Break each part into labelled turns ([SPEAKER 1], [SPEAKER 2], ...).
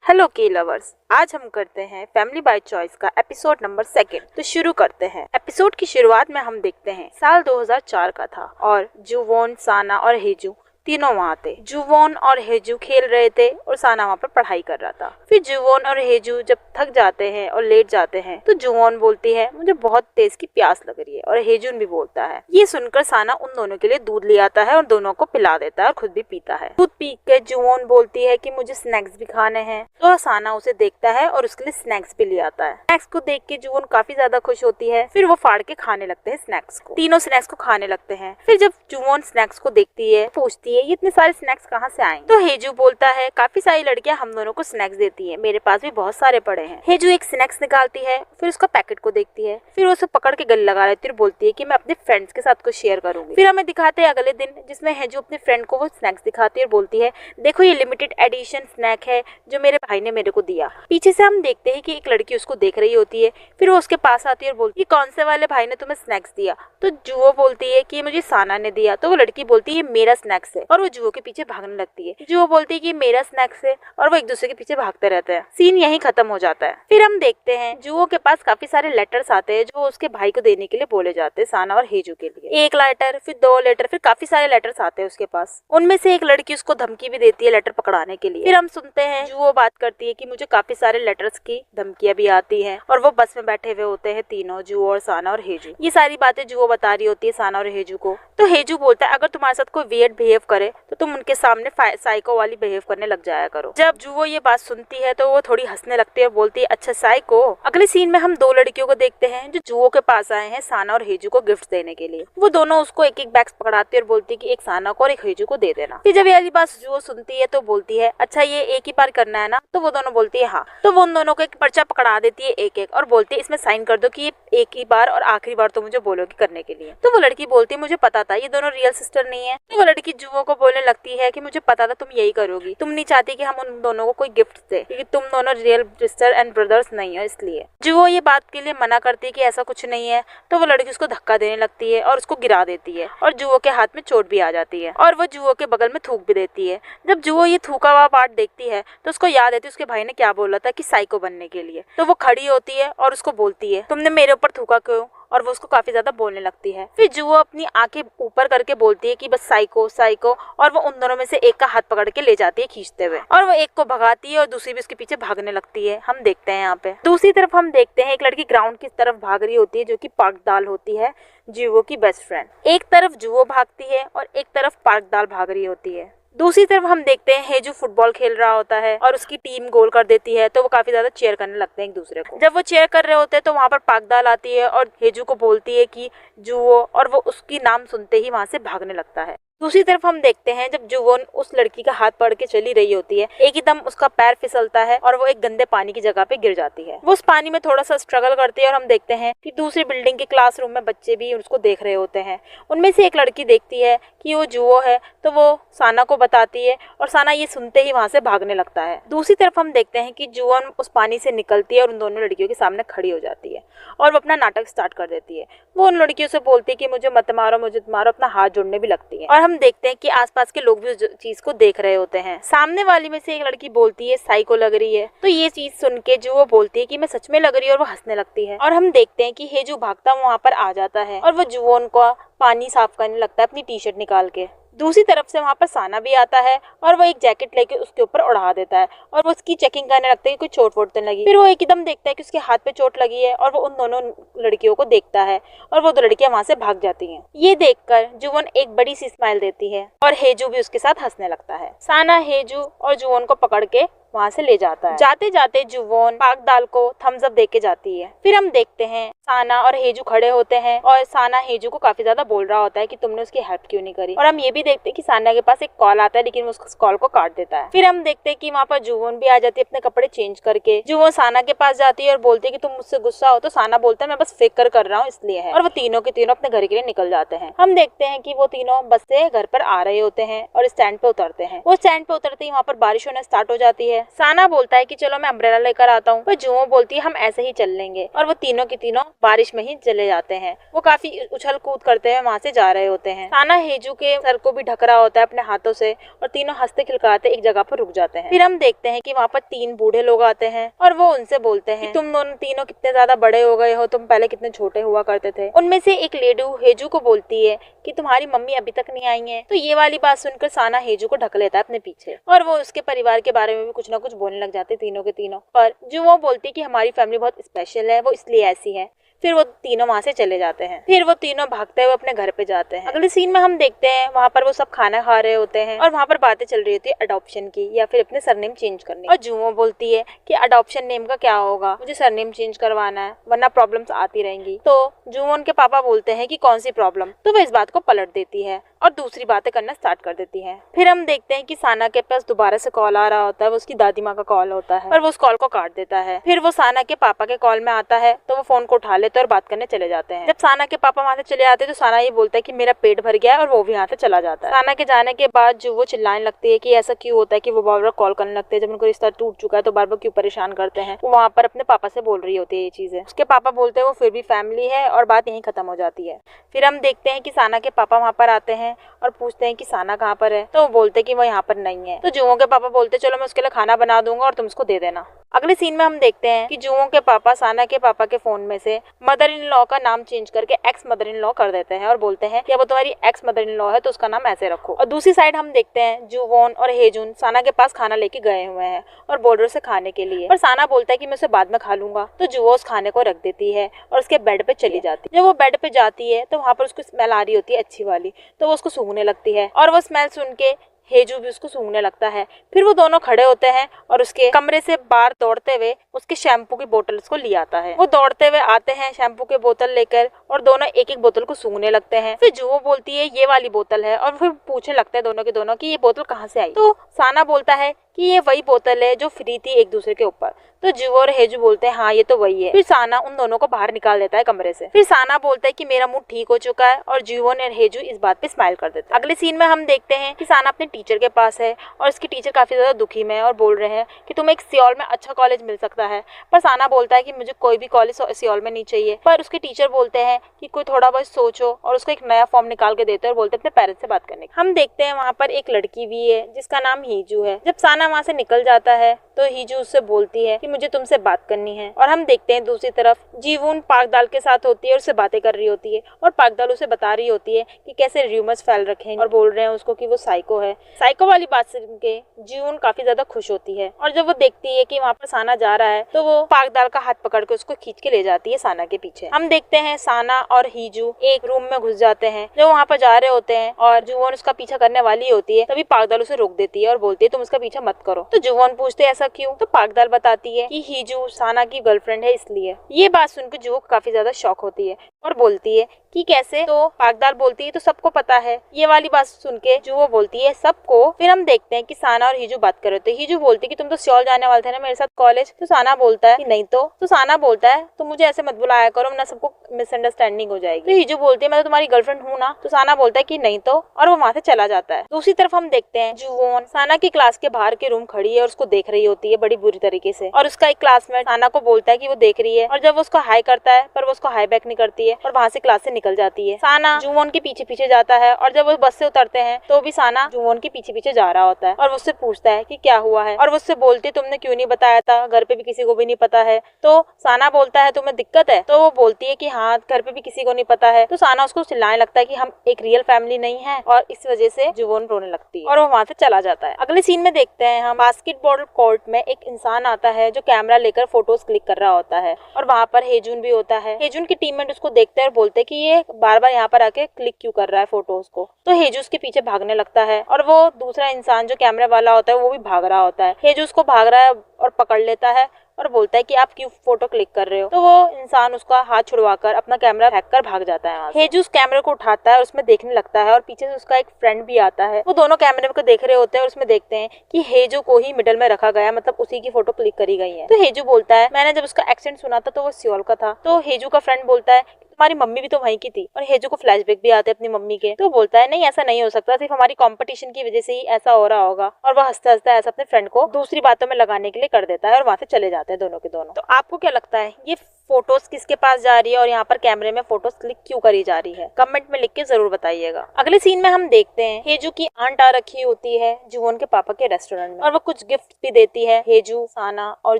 [SPEAKER 1] Hello के lovers, आज हम करते हैं फैमिली बाय चॉइस का एपिसोड नंबर 2। तो शुरू करते हैं। एपिसोड की शुरुआत में हम देखते हैं साल 2004 का था और जुवोन, साना और हेजू तीनों वहाँ थे। जुवोन और हेजू खेल रहे थे और साना वहाँ पर पढ़ाई कर रहा था। फिर जुवोन और हेजू जब थक जाते हैं और लेट जाते हैं तो जुवोन बोलती है मुझे बहुत तेज की प्यास लग रही है और हेजून भी बोलता है। ये सुनकर साना उन दोनों के लिए दूध ले आता है और दोनों को पिला देता है और खुद भी पीता है। दूध पी के जुवोन बोलती है कि मुझे स्नैक्स भी खाने हैं, तो साना उसे देखता है और उसके लिए स्नैक्स भी ले आता है। स्नैक्स को देख के जुवोन काफी ज्यादा खुश होती है। फिर वो फाड़ के खाने लगते हैं स्नैक्स को। तीनों स्नैक्स को खाने लगते हैं। फिर जब जुवोन स्नैक्स को देखती है पूछती है ये इतने सारे स्नैक्स कहाँ से आए? तो हेजू बोलता है काफी सारी लड़कियां हम दोनों को स्नैक्स देती है, मेरे पास भी बहुत सारे पड़े हैं। हेजू एक स्नैक्स निकालती है, फिर उसका पैकेट को देखती है, फिर उसे पकड़ के गले लगा लेती है और बोलती है कि मैं अपने फ्रेंड्स के साथ कुछ शेयर करूंगी। फिर हमें दिखाते हैं अगले दिन, जिसमें हेजू अपने फ्रेंड को वो स्नैक्स दिखाती है और बोलती है देखो ये लिमिटेड एडिशन स्नैक है जो मेरे भाई ने मेरे को दिया। पीछे से हम देखते हैं कि एक लड़की उसको देख रही होती है। फिर वो उसके पास आती है और बोलती है कौन से वाले भाई ने तुम्हें स्नैक्स दिया? तो जुवो बोलती है कि मुझे साना ने दिया। तो वो लड़की बोलती है मेरा स्नैक्स है और वो जुवो के पीछे भागने लगती है। जुवो बोलती है कि मेरा स्नैक्स है और वो एक दूसरे के पीछे भागते रहते हैं। सीन यहीं खत्म हो जाता है। फिर हम देखते हैं जुवो के पास काफी सारे लेटर्स आते हैं जो उसके भाई को देने के लिए बोले जाते हैं, साना और हेजू के लिए। एक लेटर, फिर 2 लेटर, फिर काफी सारे लेटर्स आते हैं उसके पास। उनमें से एक लड़की उसको धमकी भी देती है लेटर पकड़ाने के लिए। फिर हम सुनते हैं जुवो बात करती है कि मुझे काफी सारे लेटर्स की धमकियां भी आती हैं और वो बस में बैठे हुए होते हैं तीनों, जुवो और साना और हेजू। ये सारी बातें जुवो बता रही होती है साना और हेजू को। तो हेजू बोलता है अगर तुम्हारे साथ कोई वियर्ड बिहेव करे तो तुम उनके सामने साइको वाली बिहेव करने लग जाया करो। जब जुवो ये बात सुनती है तो वो थोड़ी हंसने लगती है और बोलती है अच्छा साइको। अगले सीन में हम 2 लड़कियों को देखते हैं जो जुवो के पास आए हैं साना और हेजू को गिफ्ट देने के लिए। वो दोनों उसको एक एक बैग पकड़ाती है और बोलती है कि एक साना को और एक हेजू को दे देना। फिर जब ये बात जुवो सुनती है तो बोलती है अच्छा ये एक ही बार करना है ना? तो वो दोनों बोलती है हाँ। तो वो उन दोनों को एक पर्चा पकड़ा देती है एक एक और बोलती है इसमें साइन कर दो कि ये एक ही बार और आखिरी बार तो मुझे बोलोगी करने के लिए। तो वो लड़की बोलती है मुझे पता था ये दोनों रियल सिस्टर नहीं है। तो वो लड़की जुवो को बोलने लगती है कि मुझे पता था तुम यही करोगी, तुम नहीं चाहती कि हम उन दोनों को कोई गिफ्ट दे क्योंकि तुम दोनों रियल सिस्टर एंड ब्रदर्स नहीं हो इसलिए। जुवो ये बात के लिए मना करती है कि ऐसा कुछ नहीं है। तो वो लड़की उसको धक्का देने लगती है और उसको गिरा देती है और जुवो के हाथ में चोट भी आ जाती है और वो जुवो के बगल में थूक भी देती है। जब जुवो ये थूका हुआ पार्ट देखती है तो उसको याद आती है उसके भाई ने क्या बोला था कि साइको बनने के लिए। तो वो खड़ी होती है और उसको बोलती है तुमने मेरे ऊपर थूका क्यों? और वो उसको काफी ज्यादा बोलने लगती है। फिर जुवो अपनी आंखें ऊपर करके बोलती है कि बस साइको साइको और वो उन दोनों में से एक का हाथ पकड़ के ले जाती है खींचते हुए और वो एक को भगाती है और दूसरी भी उसके पीछे भागने लगती है। हम देखते हैं यहाँ पे दूसरी तरफ हम देखते हैं एक लड़की ग्राउंड की तरफ भाग रही होती है जो कि पार्क दाल होती है, जुवो की बेस्ट फ्रेंड। एक तरफ जुवो भागती है और एक तरफ पार्क दाल भाग रही होती है। दूसरी तरफ हम देखते हैं हेजू फुटबॉल खेल रहा होता है और उसकी टीम गोल कर देती है तो वो काफी ज्यादा चीयर करने लगते हैं एक दूसरे को। जब वो चीयर कर रहे होते हैं तो वहाँ पर पाकदाल आती है और हेजू को बोलती है कि जुवो और वो उसकी नाम सुनते ही वहाँ से भागने लगता है। दूसरी तरफ हम देखते हैं जब जुवोन उस लड़की का हाथ पकड़ के चली रही होती है, एकदम उसका पैर फिसलता है और वो एक गंदे पानी की जगह पे गिर जाती है। वो उस पानी में थोड़ा सा स्ट्रगल करती है और हम देखते हैं कि दूसरी बिल्डिंग के क्लासरूम में बच्चे भी उसको देख रहे होते हैं। उनमें से एक लड़की देखती है कि वो जुवो है तो वो साना को बताती है और साना ये सुनते ही वहाँ से भागने लगता है। दूसरी तरफ हम देखते हैं कि जुवोन उस पानी से निकलती है और उन दोनों लड़कियों के सामने खड़ी हो जाती है और वो अपना नाटक स्टार्ट कर देती है। वो उन लड़कियों से बोलती है कि मुझे मत मारो मुझे मत मारो, अपना हाथ जोड़ने भी लगती है। और हम देखते हैं कि आसपास के लोग भी उस चीज को देख रहे होते हैं। सामने वाली में से एक लड़की बोलती है साइको लग रही है। तो ये चीज सुन के जुवो बोलती है कि मैं सच में लग रही है और वो हंसने लगती है। और हम देखते हैं कि हेजू भागता वहाँ पर आ जाता है और वो जुवोन को पानी साफ करने लगता है अपनी टी शर्ट निकाल के। दूसरी तरफ से वहाँ पर साना भी आता है और वो एक जैकेट लेके उसके ऊपर उड़ा देता है और वो उसकी चेकिंग करने लगता है कि कोई चोट वोट तो लगी। फिर वो एकदम देखता है कि उसके हाथ पे चोट लगी है और वो उन दोनों लड़कियों को देखता है और वो 2 लड़कियां वहाँ से भाग जाती हैं। ये देखकर जुवोन एक बड़ी सी स्माइल देती है और हेजू भी उसके साथ हंसने लगता है। साना हेजू और जुवोन को पकड़ के वहाँ से ले जाता है। जाते जाते जुवोन पाक दाल को थम्स अप देके जाती है। फिर हम देखते हैं साना और हेजू खड़े होते हैं और साना हेजू को काफी ज्यादा बोल रहा होता है कि तुमने उसकी हेल्प क्यों नहीं करी। और हम ये भी देखते हैं कि साना के पास एक कॉल आता है लेकिन वो उस कॉल को काट देता है। फिर हम देखते हैं कि वहाँ पर जुवोन भी आ जाती है अपने कपड़े चेंज करके। जुवोन साना के पास जाती है और बोलती है कि तुम मुझसे गुस्सा हो। तो साना बोलता है मैं बस फेक कर रहा हूँ इसलिए है। और वो तीनों के तीनों अपने घर के लिए निकल जाते हैं। हम देखते हैं कि वो तीनों बस से घर पर आ रहे होते हैं और स्टैंड पे उतरते हैं। वो स्टैंड पे उतरते ही वहाँ पर बारिश होना स्टार्ट हो जाती है साना बोलता है कि चलो मैं अम्ब्रेला लेकर आता हूँ, पर जुवो बोलती है हम ऐसे ही चल लेंगे, और वो तीनों के तीनों बारिश में ही चले जाते हैं। वो काफी उछल कूद करते हुए वहाँ से जा रहे होते हैं। साना हेजू के सर को भी ढक रहा होता है अपने हाथों से, और तीनों हंसते खिलखिलाते एक जगह पर रुक जाते हैं। फिर हम देखते हैं कि वहाँ पर 3 बूढ़े लोग आते हैं और वो उनसे बोलते हैं कि तुम दोनों तीनों कितने ज्यादा बड़े हो गए हो, तुम पहले कितने छोटे हुआ करते थे। उनमें से एक लेडू हेजू को बोलती है कि तुम्हारी मम्मी अभी तक नहीं आई है। तो ये वाली बात सुनकर साना हेजू को ढक लेता है अपने पीछे, और वो उसके परिवार के बारे में भी कुछ ना कुछ बोलने लग जाते तीनों के तीनों। पर जुवो बोलती है कि हमारी फैमिली बहुत स्पेशल है, वो इसलिए ऐसी है। फिर वो तीनों वहाँ से चले जाते हैं। फिर वो तीनों भागते हुए अपने घर पे जाते हैं। अगले सीन में हम देखते हैं वहाँ पर वो सब खाना खा रहे होते हैं और वहाँ पर बातें चल रही होती है अडॉप्शन की या फिर अपने सरनेम चेंज करने की। और जुवो बोलती है कि अडॉप्शन नेम का क्या होगा, मुझे सरनेम चेंज करवाना है वरना प्रॉब्लम्स आती रहेंगी। तो जुवो उनके पापा बोलते हैं कि कौन सी प्रॉब्लम, तो वो इस बात को पलट देती है और दूसरी बातें करना स्टार्ट कर देती है। फिर हम देखते हैं कि साना के पास दोबारा से कॉल आ रहा होता है, वो उसकी दादी माँ का कॉल होता है, पर वो उस कॉल को काट देता है। फिर वो साना के पापा के कॉल में आता है तो वो फोन को उठा लेते हैं और बात करने चले जाते हैं। जब साना के पापा वहाँ से चले जाते हैं तो साना ये बोलता है कि मेरा पेट भर गया है, और वो भी यहाँ से चला जाता है। साना के जाने के बाद जो वो चिल्लाने लगती है कि ऐसा क्यों होता है कि वो बार बार कॉल करने लगते हैं, जब उनको रिश्ता टूट चुका है तो बार बार क्यों परेशान करते हैं। वो वहाँ पर अपने पापा से बोल रही होती है ये चीजें। उसके पापा बोलते हैं वो फिर भी फैमिली है, और बात यहीं खत्म हो जाती है। फिर हम देखते हैं कि साना के पापा वहाँ पर आते हैं और पूछते हैं कि साना कहाँ पर है, तो वो बोलते हैं कि वो यहाँ पर नहीं है। तो जुवो के पापा बोलते हैं चलो मैं उसके लिए खाना बना दूंगा और तुम उसको दे देना। अगले सीन में हम देखते हैं कि जुवो के पापा साना के पापा के फोन में से मदर इन लॉ का नाम चेंज करके एक्स मदर इन लॉ कर देते हैं और बोलते हैं कि अब तुम्हारी एक्स मदर इन लॉ है तो उसका नाम ऐसे रखो। और दूसरी साइड हम देखते हैं जुवोन और हेजुन साना के पास खाना लेके गए हुए हैं और बोल रहे से खाने के लिए, पर साना बोलता है कि मैं उसे बाद में खा लूंगा। तो जुवो उस खाने को रख देती है और उसके बेड पे चली जाती है। जब वो बेड पे जाती है तो वहाँ पर उसको स्मेल आ रही होती है अच्छी वाली, तो वो उसको सूंघने लगती है और वो स्मेल सुन के हेजू भी उसको सूंघने लगता है। फिर वो दोनों खड़े होते हैं और उसके कमरे से बाहर दौड़ते हुए उसके शैम्पू की बोतल उसको ले आता है। वो दौड़ते हुए आते हैं शैम्पू की बोतल लेकर और दोनों एक एक बोतल को सूंघने लगते हैं। फिर जुवो बोलती है ये वाली बोतल है, और फिर पूछने लगते हैं दोनों के दोनों कि ये बोतल कहाँ से आई। तो साना बोलता है कि ये वही बोतल है जो फ्री थी एक दूसरे के ऊपर। तो जुवो और हेजू बोलते हैं हाँ ये तो वही है। फिर साना उन दोनों को बाहर निकाल देता है कमरे से। फिर साना बोलता है कि मेरा मुंह ठीक हो चुका है, और जुवो और हेजू इस बात पे स्माइल कर देते हैं। अगले सीन में हम देखते हैं कि साना अपने टीचर के पास है और उसकी टीचर काफी ज्यादा दुखी में है और बोल रहे हैं कि तुम्हें एक सियोल में अच्छा कॉलेज मिल सकता है। पर साना बोलता है कि मुझे कोई भी कॉलेज सियोल में नहीं चाहिए। पर उसके टीचर बोलते हैं कि कोई थोड़ा बहुत सोचो, और उसको एक नया फॉर्म निकाल के देते हैं और बोलते हैं अपने पेरेंट्स से बात करने। हम देखते हैं वहाँ पर एक लड़की भी है जिसका नाम हीजू है। जब साना वहाँ से निकल जाता है तो हीजू उससे बोलती है कि मुझे तुमसे बात करनी है। और हम देखते हैं दूसरी तरफ जीवून पाकदाल के साथ होती है और उससे बातें कर रही होती है, और पाकदाल उसे बता रही होती है कि कैसे र्यूमर्स फैल रखे हैं और बोल रहे हैं उसको कि वो साइको है। साइको वाली बात सुन के जीवून काफी ज्यादा खुश होती है, और जब वो देखती है कि वहाँ पर साना जा रहा है तो वो पाकदाल का हाथ पकड़ के उसको खींच के ले जाती है साना के पीछे। हम देखते हैं साना और हीजू एक रूम में घुस जाते हैं। जब वहाँ पर जा रहे होते हैं और जुवोन उसका पीछा करने वाली होती है तभी पाकदाल उसे रोक देती है और बोलती है तुम उसका पीछा मत करो। तो जुवोन पूछते हैं ऐसा क्यों, तो पाकदाल बताती है कि हीजू साना की गर्लफ्रेंड है इसलिए। ये बात सुनकर जुवो काफी ज्यादा शॉक होती है और बोलती है कि कैसे, तो पाकदाल बोलती है तो सबको पता है। ये वाली बात सुन के जुवो बोलती है सबको। फिर हम देखते हैं कि साना और हीजू बात कर रहे थे। हीजू बोलती है कि तुम तो सियोल जाने वाले थे ना मेरे साथ कॉलेज, तो साना बोलता है कि नहीं। तो साना बोलता है तो मुझे ऐसे मत बुलाया करो वरना सबको मिसअंडरस्टैंडिंग हो जाएगी। तो हीजू बोलती है मैं तो तुम्हारी गर्लफ्रेंड हूँ ना, तो साना बोलता है कि नहीं तो, और वो वहाँ से चला जाता है। दूसरी तरफ हम देखते हैं जुवोन साना की क्लास के बाहर के रूम खड़ी है और उसको देख रही होती है बड़ी बुरी तरीके से, और उसका एक क्लासमेट साना को बोलता है कि वो देख रही है, और जब वो उसको हाई करता है पर वो उसको हाई बैक नहीं करती है और वहाँ से क्लास से निकल जाती है। साना जुवोन के पीछे पीछे जाता है, और जब वो बस से उतरते हैं तो भी साना जुवोन के पीछे पीछे जा रहा होता है और वो उससे पूछता है कि क्या हुआ है, और वो उससे बोलती है तुमने क्यों नहीं बताया था, घर पे भी किसी को भी नहीं पता है। तो साना बोलता है तुम्हें दिक्कत है, तो वो बोलती है कि हाँ घर पे भी किसी को नहीं पता है। तो साना उसको चिल्लाने लगता है कि हम एक रियल फैमिली नहीं है, और इस वजह से जुवोन रोने लगती है और वो वहाँ से चला जाता है। अगले सीन में देखते हैं हम बास्केटबॉल कोर्ट में एक इंसान आता है जो कैमरा लेकर फोटोज क्लिक कर रहा होता है, और वहाँ पर हेजुन भी होता है। हेजुन की टीममेट उसको देखते हैं और बोलते हैं कि ये बार बार यहाँ पर आके क्लिक क्यों कर रहा है फोटोज को। तो हेजू उसके पीछे भागने लगता है, और वो दूसरा इंसान जो कैमरा वाला होता है वो भी भाग रहा होता है। हेजू उसको भाग रहा है और पकड़ लेता है और बोलता है कि आप क्यों फोटो क्लिक कर रहे हो। तो वो इंसान उसका हाथ छुड़वाकर अपना कैमरा फेंक कर भाग जाता है। हेजू उस कैमरे को उठाता है और उसमें देखने लगता है, और पीछे से उसका एक फ्रेंड भी आता है। वो दोनों कैमरे को देख रहे होते हैं और उसमें देखते हैं कि हेजू को ही मिडल में रखा गया, मतलब उसी की फोटो क्लिक करी गई है। तो हेजू बोलता है मैंने जब उसका एक्सेंट सुना था तो वो सियोल का था। तो हेजू का फ्रेंड बोलता है तुम्हारी मम्मी भी तो वहीं की थी। और हेजू को फ्लैशबैक भी आते अपनी मम्मी के। तो बोलता है नहीं ऐसा नहीं हो सकता, सिर्फ हमारी कंपटीशन की वजह से ही ऐसा हो रहा होगा। और वह हंसता हंसता ऐसा अपने फ्रेंड को दूसरी बातों में लगाने के लिए कर देता है और वहां से चले जाते हैं दोनों के दोनों। तो आपको क्या लगता है ये फोटोज किसके पास जा रही है और यहाँ पर कैमरे में फोटोज क्लिक क्यों करी जा रही है? कमेंट में लिख के जरूर बताइएगा। अगले सीन में हम देखते हैं हेजू की आंट आ रखी होती है जुवोन के पापा के रेस्टोरेंट में और वो कुछ गिफ्ट भी देती है हेजू, साना और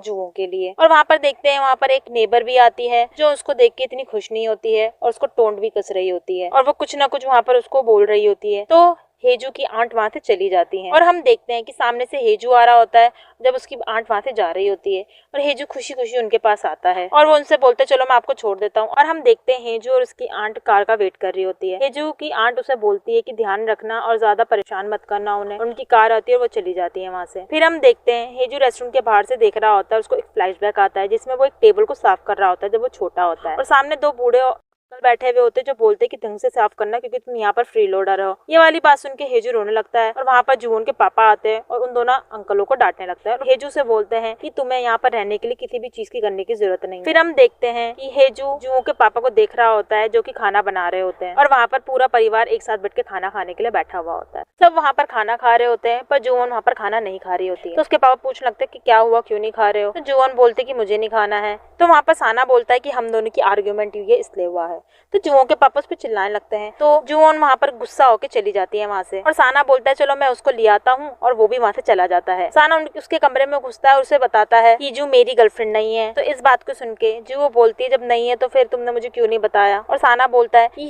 [SPEAKER 1] जुवोन के लिए। और वहाँ पर देखते हैं वहाँ पर एक नेबर भी आती है जो उसको देख के इतनी खुश नहीं होती है और उसको टोंट भी कस रही होती है और वो कुछ ना कुछ वहाँ पर उसको बोल रही होती है। तो हेजू की आंट वहां से चली जाती है और हम देखते हैं कि सामने से हेजू आ रहा होता है जब उसकी आंट वहां से जा रही होती है और हेजू खुशी खुशी उनके पास आता है और वो उनसे बोलते चलो मैं आपको छोड़ देता हूँ। और हम देखते हैं हेजू और उसकी आंट कार का वेट कर रही होती है। हेजू की आंट उसे बोलती है कि ध्यान रखना और ज्यादा परेशान मत करना उन्हें। उनकी कार आती है और वो चली जाती है वहाँ से। फिर हम देखते हैं हेजू रेस्टोरेंट के बाहर से देख रहा होता है, उसको एक फ्लैशबैक आता है जिसमें वो एक टेबल को साफ कर रहा होता है जब वो छोटा होता है और सामने दो बूढ़े बैठे हुए होते जो बोलते कि ढंग से साफ करना क्योंकि तुम यहाँ पर फ्री लोडर हो। ये वाली बात सुन के हेजू रोने लगता है और वहाँ पर जुवोन के पापा आते हैं और उन दोनों अंकलों को डांटने लगता है और हेजू से बोलते हैं कि तुम्हें यहाँ पर रहने के लिए किसी भी चीज की करने की जरूरत नहीं। फिर हम देखते हैं कि हेजू जुवोन के पापा को देख रहा होता है जो कि खाना बना रहे होते हैं और वहाँ पर पूरा परिवार एक साथ बैठ के खाना खाने के लिए बैठा हुआ होता है। सब वहाँ पर खाना खा रहे होते हैं पर जुवोन वहाँ पर खाना नहीं खा रही होती है। तो उसके पापा पूछने लगते हैं कि क्या हुआ, क्यों नहीं खा रहे हो? तो जुवोन बोलते कि मुझे नहीं खाना है। तो वहाँ पर साना बोलता है कि हम दोनों की आर्ग्यूमेंट हुई है इसलिए हुआ है। तो जुवोन के पापा उस पे चिल्लाने लगते हैं। तो जुवोन वहाँ पर गुस्सा होकर चली जाती है वहाँ से और साना बोलता है चलो मैं उसको ले आता हूँ और वो भी वहाँ से चला जाता है। साना उसके कमरे में घुसता है और उसे बताता है कि जू मेरी गर्लफ्रेंड नहीं है। तो इस बात को सुन के जू बोलती है जब नहीं है तो फिर तुमने मुझे क्यों नहीं बताया? और साना बोलता है कि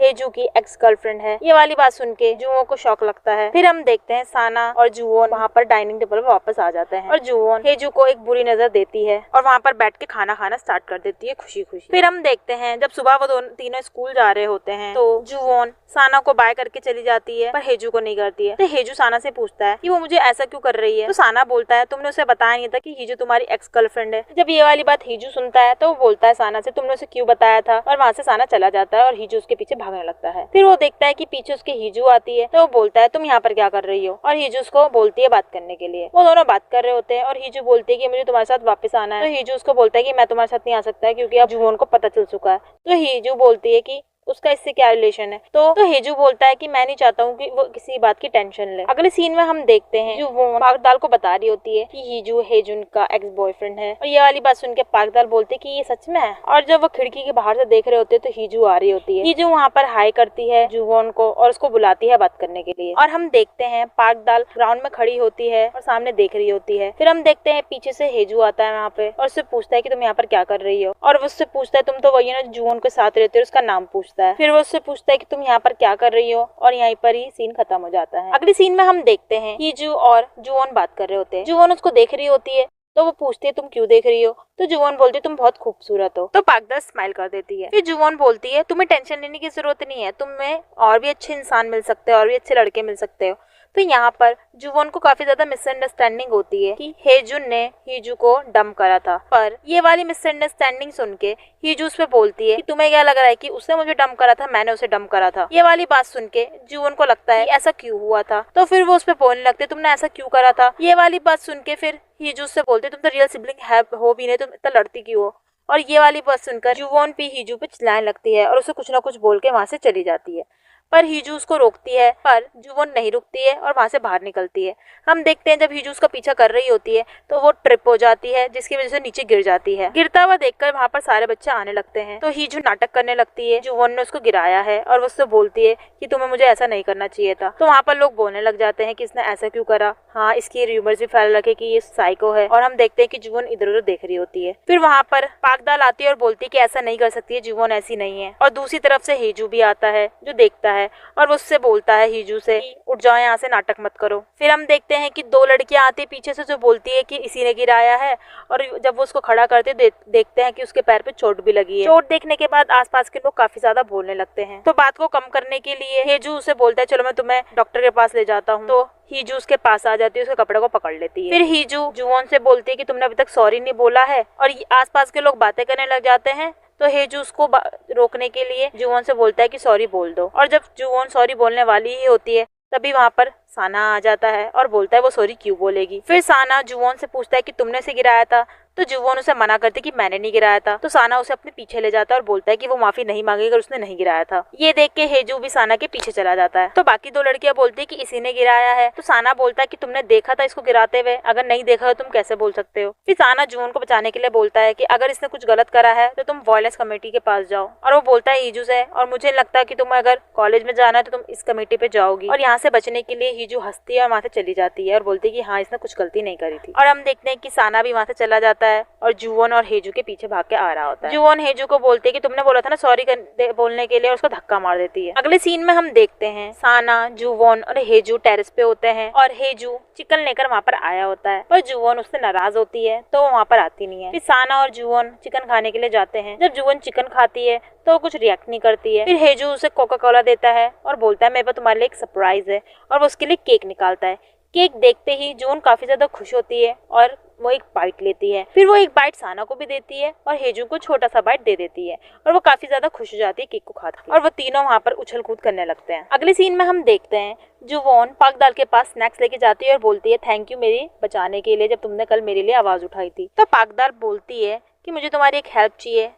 [SPEAKER 1] हेजू की एक्स गर्लफ्रेंड है। ये वाली बात सुन के जुवोन को शौक लगता है। फिर हम देखते हैं साना और जुवोन वहाँ पर डाइनिंग टेबल पर वापस आ जाते हैं और जुवोन हेजू को एक बुरी नजर देती है और वहाँ पर बैठ के खाना खाना स्टार्ट कर देती है खुशी खुशी। फिर हम देखते हैं जब सुबह वो तीनों स्कूल जा रहे होते हैं तो जुवोन साना को बाय करके चली जाती है पर हेजू को नहीं करती है। तो हेजू साना से पूछता है कि वो मुझे ऐसा क्यों कर रही है? तो साना बोलता है तुमने उसे बताया नहीं था कि हेजू तुम्हारी एक्स गर्लफ्रेंड है। जब ये वाली बात हेजू सुनता है तो वो बोलता है साना से तुमने उसे क्यों बताया था? और वहाँ से साना चला जाता है और हेजू उसके पीछे भागने लगता है। फिर वो देखता है कि पीछे उसके हेजू आती है तो वो बोलता है तुम यहाँ पर क्या कर रही हो? और हेजू उसको बोलती है बात करने के लिए। वो दोनों बात कर रहे होते हैं और हेजू बोलती है कि मुझे तुम्हारे साथ वापस आना है। तो हेजू उसको बोलता है कि मैं तुम्हारे साथ नहीं आ सकता क्योंकि अब जुवोन को पता चल चुका है। तो हेजू बोलती है कि उसका इससे क्या रिलेशन है? तो हेजू बोलता है कि मैं नहीं चाहता हूँ कि वो किसी बात की टेंशन ले। अगले सीन में हम देखते हैं जुवोन पागदाल को बता रही होती है कि हेजू का एक्स बॉयफ्रेंड है और ये वाली बात सुन के पागदाल बोलते कि ये सच में है। और जब वो खिड़की के बाहर से देख रहे होते तो हेजू आ रही होती है। हेजू वहाँ पर हाई करती है जुवोन को और उसको बुलाती है बात करने के लिए। और हम देखते हैं पागदाल ग्राउंड में खड़ी होती है और सामने देख रही होती है। फिर हम देखते हैं पीछे से हेजू आता है वहाँ पे और उससे पूछता है कि तुम यहाँ पर क्या कर रही हो? और वो उससे पूछता है तुम तो वही ना जुवोन के साथ रहते हो, उसका नाम पूछता है। फिर वो उससे पूछता है कि तुम यहाँ पर क्या कर रही हो और यहीं पर ही सीन खत्म हो जाता है। अगले सीन में हम देखते हैं हेजू और जुवोन बात कर रहे होते हैं। जुवोन उसको देख रही होती है तो वो पूछती है तुम क्यों देख रही हो? तो जुवोन बोलती है तुम बहुत खूबसूरत हो। तो पागदाल स्माइल कर देती है। फिर जुवोन बोलती है तुम्हें टेंशन लेने की जरूरत नहीं है, तुम्हें और भी अच्छे इंसान मिल सकते हो और भी अच्छे लड़के मिल सकते हो। तो यहाँ पर जुवोन को काफी ज्यादा मिसअंडरस्टैंडिंग होती है कि हेजून ने हेजू को डंप करा था। पर ये वाली मिसअंडरस्टैंडिंग सुन के हेजू उस पे बोलती है कि तुम्हें क्या लग रहा है कि उसने मुझे डंप करा था, मैंने उसे डंप करा था? ये वाली बात सुन के जुवोन को लगता है कि ऐसा क्यों हुआ था। तो फिर वो उस पे बोलने लगते तुमने ऐसा क्यों करा था? ये वाली बात सुन के फिर हेजू से बोलते तुम तो रियल सिबलिंग हो भी नहीं, तुम इतना लड़ती क्यों हो? और ये वाली बात सुनकर जुवोन भी हेजू पे चिल्लाने लगती है और उसे कुछ ना कुछ बोल के वहाँ से चली जाती है। पर हेजू उसको रोकती है पर जुवोन नहीं रुकती है और वहाँ से बाहर निकलती है। हम देखते हैं जब हेजू उसका पीछा कर रही होती है तो वो ट्रिप हो जाती है जिसकी वजह से नीचे गिर जाती है। गिरता हुआ देखकर वहाँ पर सारे बच्चे आने लगते हैं तो हेजू नाटक करने लगती है जुवोन ने उसको गिराया है और वो उससे बोलती है कि तुम्हें मुझे ऐसा नहीं करना चाहिए था। तो वहाँ पर लोग बोलने लग जाते हैं कि इसने ऐसा क्यों करा, हाँ इसकी रूमर्स भी फैल रखे कि ये साइको है। और हम देखते हैं कि जुवोन इधर उधर देख रही होती है। फिर वहाँ पर पागदाल आती है और बोलती है कि ऐसा नहीं कर सकती है, जुवोन ऐसी नहीं है। और दूसरी तरफ से हेजू भी आता है जो देखता है और वो उससे बोलता है हेजू से उठ जाओ यहाँ से, नाटक मत करो। फिर हम देखते हैं कि दो लड़कियां आती पीछे से जो बोलती है कि इसी ने गिराया है और जब वो उसको खड़ा करते देखते हैं कि उसके पैर पे चोट भी लगी है। चोट देखने के बाद आसपास के लोग काफी ज्यादा बोलने लगते हैं। तो बात को कम करने के लिए हेजू उसे बोलता है चलो मैं तुम्हें डॉक्टर के पास ले जाता हूँ। तो हेजू उसके पास आ जाती है, उसके कपड़े को पकड़ लेती है। फिर हेजू जुवोन से बोलती है कि तुमने अभी तक सॉरी नहीं बोला है और आसपास के लोग बातें करने लग जाते हैं। तो हेजू उसको रोकने के लिए जुवोन से बोलता है कि सॉरी बोल दो। और जब जुवोन सॉरी बोलने वाली ही होती है तभी वहाँ पर साना आ जाता है और बोलता है वो सॉरी क्यों बोलेगी। फिर साना जुवोन से पूछता है कि तुमने उसे गिराया था, तो जुवोन उसे मना करती कि मैंने नहीं गिराया था। तो साना उसे अपने पीछे ले जाता है और बोलता है कि वो माफी नहीं मांगेगा, उसने नहीं गिराया था। ये देख के हेजू भी साना के पीछे चला जाता है। तो बाकी दो लड़कियां बोलती है कि इसी ने गिराया है। तो साना बोलता है कि तुमने देखा था इसको गिराते हुए, अगर नहीं देखा तो तुम कैसे बोल सकते हो। फिर साना जुवोन को बचाने के लिए बोलता है कि अगर इसने कुछ गलत करा है तो तुम वायलेंस कमेटी के पास जाओ। और वो बोलता है हीजू से, और मुझे लगता है कि तुम अगर कॉलेज में जाना है तो तुम इस कमेटी पे जाओगी। और यहाँ से बचने के लिए हीजू हंसती है और वहाँ से चली जाती है और बोलती है कि हाँ इसने कुछ गलती नहीं करी थी। और हम देखते हैं कि साना भी वहाँ से चला जाता है और जुवोन और हेजू के पीछे भाग के आ रहा होता है। जुवोन हेजू को बोलते है कि तुमने बोला था ना सॉरी बोलने के लिए, और उसको धक्का मार देती है। अगले सीन में हम देखते हैं साना, जुवोन और हेजू टेरेस पे होते हैं और हेजू चिकन लेकर वहाँ पर आया होता है, पर जुवोन उससे नाराज होती है तो वो वहाँ पर आती नहीं है। फिर साना और जुवोन चिकन खाने के लिए जाते हैं। जब जुवोन चिकन खाती है तो वो कुछ रिएक्ट नहीं करती है। फिर हेजू उसे कोका कोला देता है और बोलता है मेरे पास तुम्हारे लिए एक सरप्राइज है, और वो उसके लिए केक निकालता है। केक देखते ही जुवोन काफी ज्यादा खुश होती है और वो एक बाइट लेती है। फिर वो एक बाइट साना को भी देती है और हेजू को छोटा सा बाइट दे देती है और वो काफी ज्यादा खुश हो जाती है केक को खाकर, और वो तीनों वहाँ पर उछल कूद करने लगते हैं। अगले सीन में हम देखते हैं जुवोन पाकदाल के पास स्नैक्स लेके जाती है और बोलती है थैंक यू मेरी बचाने के लिए, जब तुमने कल मेरे लिए आवाज उठाई थी। तो पाकदाल बोलती है कि मुझे तुम्हारी एक हेल्प चाहिए,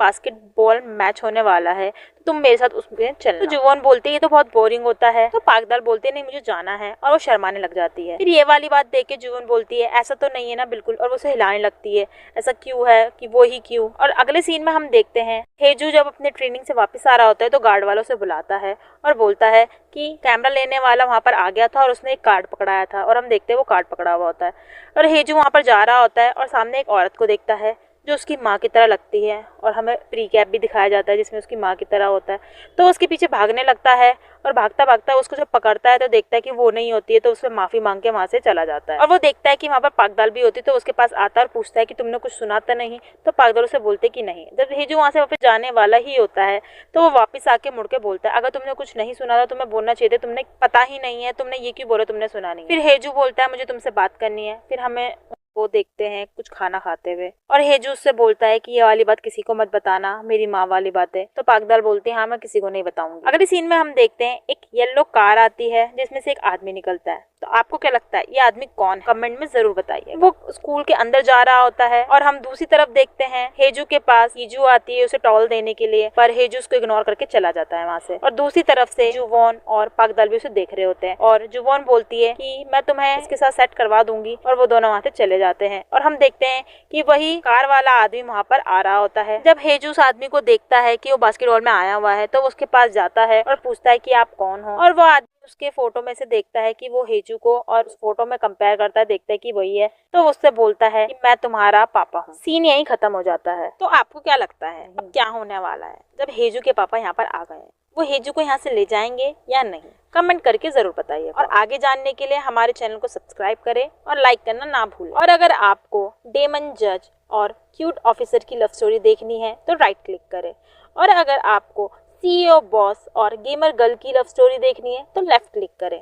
[SPEAKER 1] बास्केटबॉल मैच होने वाला है तो तुम मेरे साथ उसमें चलना। तो जुवोन बोलती है ये तो बहुत बोरिंग होता है। तो पाकदाल बोलती है नहीं मुझे जाना है, और वो शर्माने लग जाती है। फिर ये वाली बात देख के जुवोन बोलती है ऐसा तो नहीं है ना बिल्कुल, और वो उसे हिलाने लगती है ऐसा क्यों है कि वो ही क्यों। और अगले सीन में हम देखते हैं हेजू जब अपने ट्रेनिंग से वापस आ रहा होता है तो गार्ड वालों से बुलाता है और बोलता है कि कैमरा लेने वाला वहाँ पर आ गया था और उसने एक कार्ड पकड़ाया था, और हम देखते हैं वो कार्ड पकड़ा हुआ होता है और हेजू वहाँ पर जा रहा होता है और सामने एक औरत को देखता है जो उसकी माँ की तरह लगती है, और हमें प्री कैप भी दिखाया जाता है जिसमें उसकी माँ की तरह होता है। तो उसके पीछे भागने लगता है और भागता भागता उसको जब पकड़ता है तो देखता है कि वो नहीं होती है, तो उससे माफी मांग के वहाँ से चला जाता है। और वो देखता है कि वहाँ पर पाकदाल भी होती है तो उसके पास आता है और पूछता है कि तुमने कुछ सुना तो नहीं। तो पाकदाल उसे बोलते कि नहीं। जब हेजू वहाँ से वापस जाने वाला ही होता है तो वो वापस आके मुड़ के बोलता है अगर तुमने कुछ नहीं सुना था तुम्हें बोलना चाहिए था, तुमने पता ही नहीं है, तुमने ये क्यों बोला तुमने सुना नहीं। फिर हेजू बोलता है मुझे तुमसे बात करनी है। फिर हमें वो देखते हैं कुछ खाना खाते हुए और हेजू उससे बोलता है कि ये वाली बात किसी को मत बताना, मेरी माँ वाली बात है। तो पाकदाल बोलती है हाँ मैं किसी को नहीं बताऊंगी। अगले सीन में हम देखते हैं एक येलो कार आती है जिसमें से एक आदमी निकलता है। तो आपको क्या लगता है ये आदमी कौन है? कमेंट में जरूर बताइए। वो स्कूल के अंदर जा रहा होता है और हम दूसरी तरफ देखते हैं हेजू के पास हीजू आती है उसे टॉल देने के लिए, पर हेजू उसको इग्नोर करके चला जाता है वहाँ से। और दूसरी तरफ से जुवोन और पाकदाल भी उसे देख रहे होते हैं और जुवोन बोलती है कि मैं तुम्हें इसके साथ सेट करवा दूंगी, और वो दोनों वहाँ से चले जाते हैं। और हम देखते हैं कि वही कार वाला आदमी वहाँ पर आ रहा होता है। जब हेजू उस आदमी को देखता है कि वो बास्केटबॉल में आया हुआ है तो वो उसके पास जाता है और पूछता है कि आप कौन हो, और वो आदमी उसके फोटो में से देखता है कि वो हेजू को, और उस फोटो में कंपेयर करता है, देखता है कि वही है, तो उससे बोलता है कि मैं तुम्हारा पापा हूँ। सीन यहीं खत्म हो जाता है। तो आपको क्या लगता है अब क्या होने वाला है जब हेजू के पापा यहाँ पर आ गए? वो हेजू को यहाँ से ले जाएंगे या नहीं? कमेंट करके जरूर बताइए। और आगे जानने के लिए हमारे चैनल को सब्सक्राइब करें और लाइक करना ना भूलें। और अगर आपको डेमन जज और क्यूट ऑफिसर की लव स्टोरी देखनी है तो राइट क्लिक करें, और अगर आपको CEO बॉस और गेमर गर्ल की लव स्टोरी देखनी है तो लेफ्ट क्लिक करें।